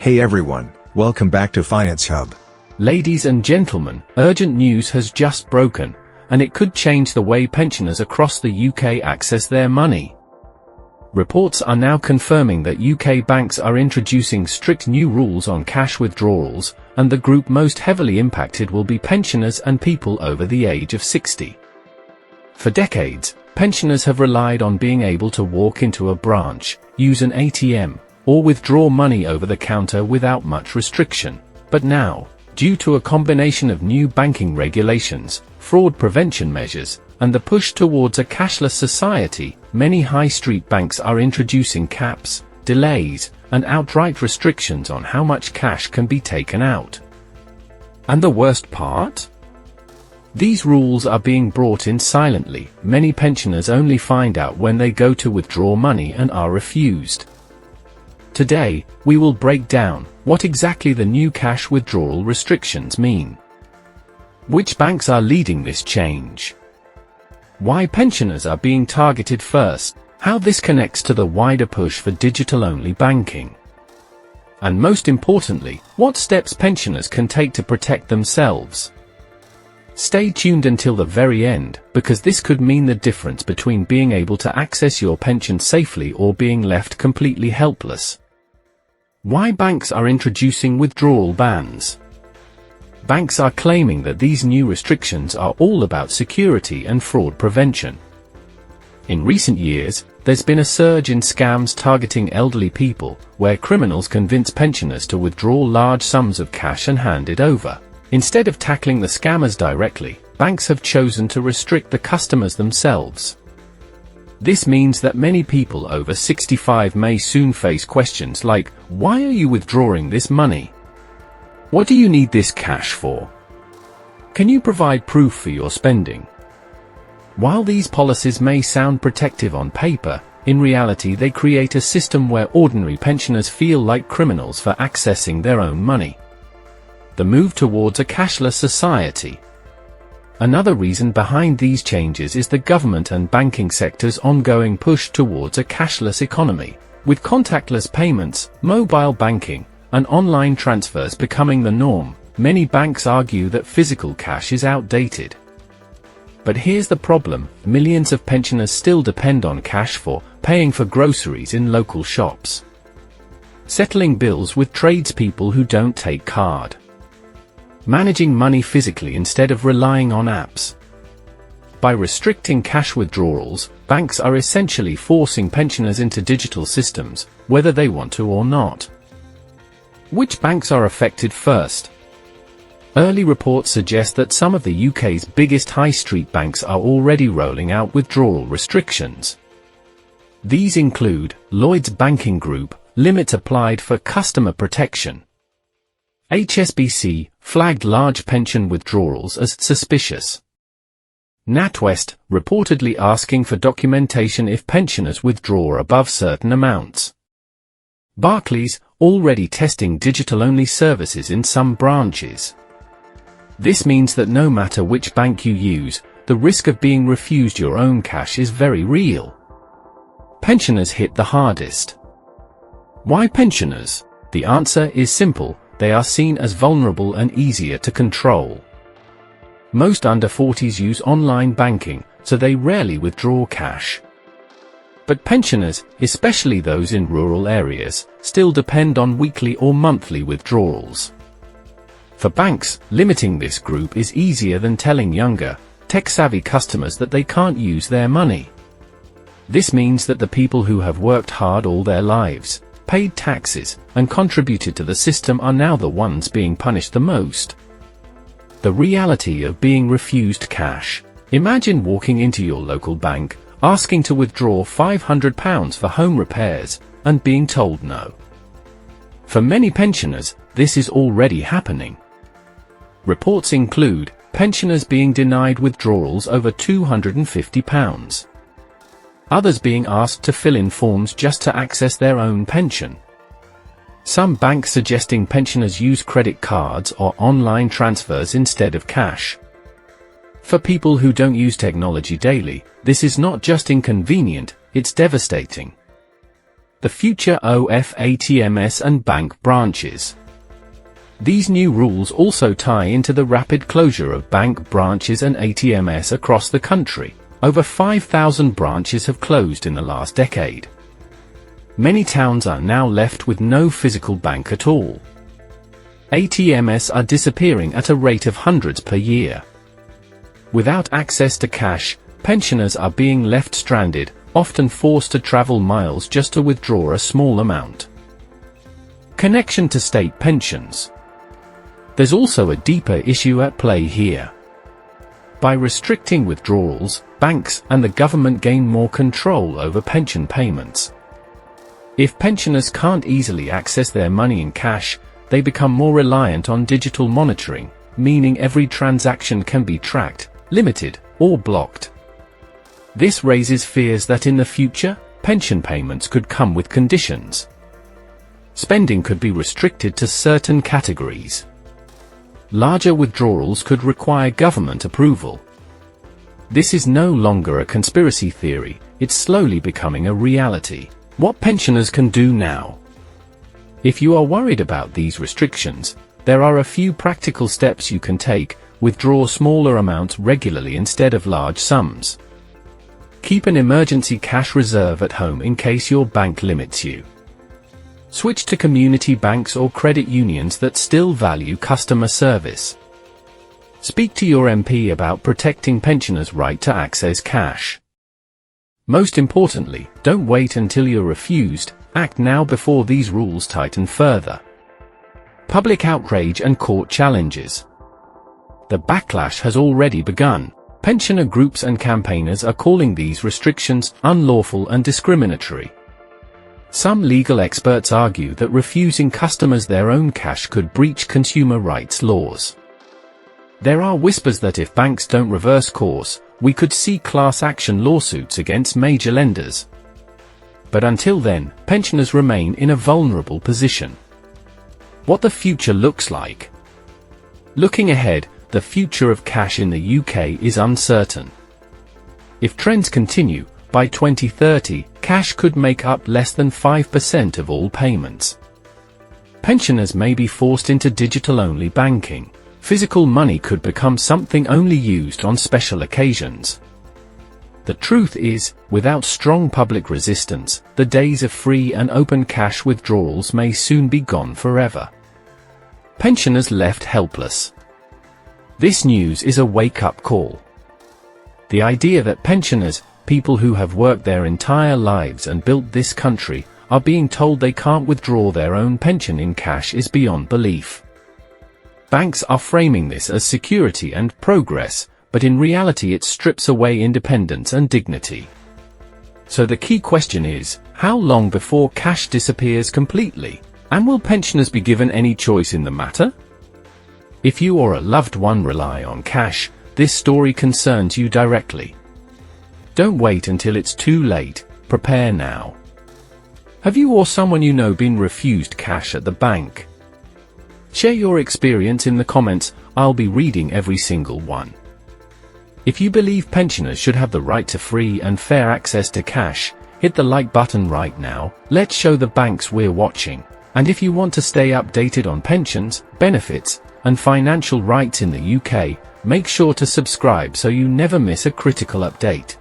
Hey everyone, welcome back to Finance Hub. Ladies and gentlemen, urgent news has just broken, and it could change the way pensioners across the UK access their money. Reports are now confirming that UK banks are introducing strict new rules on cash withdrawals, and the group most heavily impacted will be pensioners and people over the age of 60. For decades, pensioners have relied on being able to walk into a branch, use an ATM, or withdraw money over the counter without much restriction. But now, due to a combination of new banking regulations, fraud prevention measures, and the push towards a cashless society, many high street banks are introducing caps, delays, and outright restrictions on how much cash can be taken out. And the worst part? These rules are being brought in silently. Many pensioners only find out when they go to withdraw money and are refused. Today, we will break down what exactly the new cash withdrawal restrictions mean. Which banks are leading this change? Why pensioners are being targeted first, how this connects to the wider push for digital-only banking. And most importantly, what steps pensioners can take to protect themselves. Stay tuned until the very end, because this could mean the difference between being able to access your pension safely or being left completely helpless. Why banks are introducing withdrawal bans. Banks are claiming that these new restrictions are all about security and fraud prevention. In recent years, there's been a surge in scams targeting elderly people, where criminals convince pensioners to withdraw large sums of cash and hand it over. Instead of tackling the scammers directly, banks have chosen to restrict the customers themselves. This means that many people over 65 may soon face questions like, why are you withdrawing this money? What do you need this cash for? Can you provide proof for your spending? While these policies may sound protective on paper, in reality they create a system where ordinary pensioners feel like criminals for accessing their own money. The move towards a cashless society. Another reason behind these changes is the government and banking sector's ongoing push towards a cashless economy. With contactless payments, mobile banking, and online transfers becoming the norm, many banks argue that physical cash is outdated. But here's the problem: millions of pensioners still depend on cash for paying for groceries in local shops, settling bills with tradespeople who don't take card, managing money physically instead of relying on apps. By restricting cash withdrawals, banks are essentially forcing pensioners into digital systems, whether they want to or not. Which banks are affected first? Early reports suggest that some of the UK's biggest high street banks are already rolling out withdrawal restrictions. These include Lloyds Banking Group, limits applied for customer protection. HSBC flagged large pension withdrawals as suspicious. NatWest reportedly asking for documentation if pensioners withdraw above certain amounts. Barclays already testing digital-only services in some branches. This means that no matter which bank you use, the risk of being refused your own cash is very real. Pensioners hit the hardest. Why pensioners? The answer is simple: they are seen as vulnerable and easier to control. Most under 40s use online banking, so they rarely withdraw cash. But pensioners, especially those in rural areas, still depend on weekly or monthly withdrawals. For banks, limiting this group is easier than telling younger, tech-savvy customers that they can't use their money. This means that the people who have worked hard all their lives, paid taxes, and contributed to the system are now the ones being punished the most. The reality of being refused cash. Imagine walking into your local bank, asking to withdraw £500 for home repairs, and being told no. For many pensioners, this is already happening. Reports include pensioners being denied withdrawals over £250. Others being asked to fill in forms just to access their own pension. Some banks suggesting pensioners use credit cards or online transfers instead of cash. For people who don't use technology daily, this is not just inconvenient, it's devastating. the future of ATMs and bank branches. These new rules also tie into the rapid closure of bank branches and ATMs across the country. Over 5,000 branches have closed in the last decade. Many towns are now left with no physical bank at all. ATMs are disappearing at a rate of hundreds per year. Without access to cash, pensioners are being left stranded, often forced to travel miles just to withdraw a small amount. Connection to state pensions. There's also a deeper issue at play here. By restricting withdrawals, banks and the government gain more control over pension payments. If pensioners can't easily access their money in cash, they become more reliant on digital monitoring, meaning every transaction can be tracked, limited, or blocked. This raises fears that in the future, pension payments could come with conditions. Spending could be restricted to certain categories. Larger withdrawals could require government approval. This is no longer a conspiracy theory, it's slowly becoming a reality. What pensioners can do now? If you are worried about these restrictions, there are a few practical steps you can take. Withdraw smaller amounts regularly instead of large sums. Keep an emergency cash reserve at home in case your bank limits you. Switch to community banks or credit unions that still value customer service. Speak to your MP about protecting pensioners' right to access cash. Most importantly, don't wait until you're refused, act now before these rules tighten further. Public outrage and court challenges. The backlash has already begun. Pensioner groups and campaigners are calling these restrictions unlawful and discriminatory. Some legal experts argue that refusing customers their own cash could breach consumer rights laws. There are whispers that if banks don't reverse course, we could see class action lawsuits against major lenders. But until then, pensioners remain in a vulnerable position. What the future looks like. Looking ahead, the future of cash in the UK is uncertain. If trends continue, by 2030, cash could make up less than 5% of all payments. Pensioners may be forced into digital-only banking. Physical money could become something only used on special occasions. The truth is, without strong public resistance, the days of free and open cash withdrawals may soon be gone forever. Pensioners left helpless. This news is a wake-up call. The idea that pensioners, people who have worked their entire lives and built this country, are being told they can't withdraw their own pension in cash is beyond belief. Banks are framing this as security and progress, but in reality it strips away independence and dignity. So the key question is, how long before cash disappears completely? And will pensioners be given any choice in the matter? If you or a loved one rely on cash, this story concerns you directly. Don't wait until it's too late, prepare now. Have you or someone you know been refused cash at the bank? Share your experience in the comments, I'll be reading every single one. If you believe pensioners should have the right to free and fair access to cash, hit the like button right now, let's show the banks we're watching. And if you want to stay updated on pensions, benefits, and financial rights in the UK, make sure to subscribe so you never miss a critical update.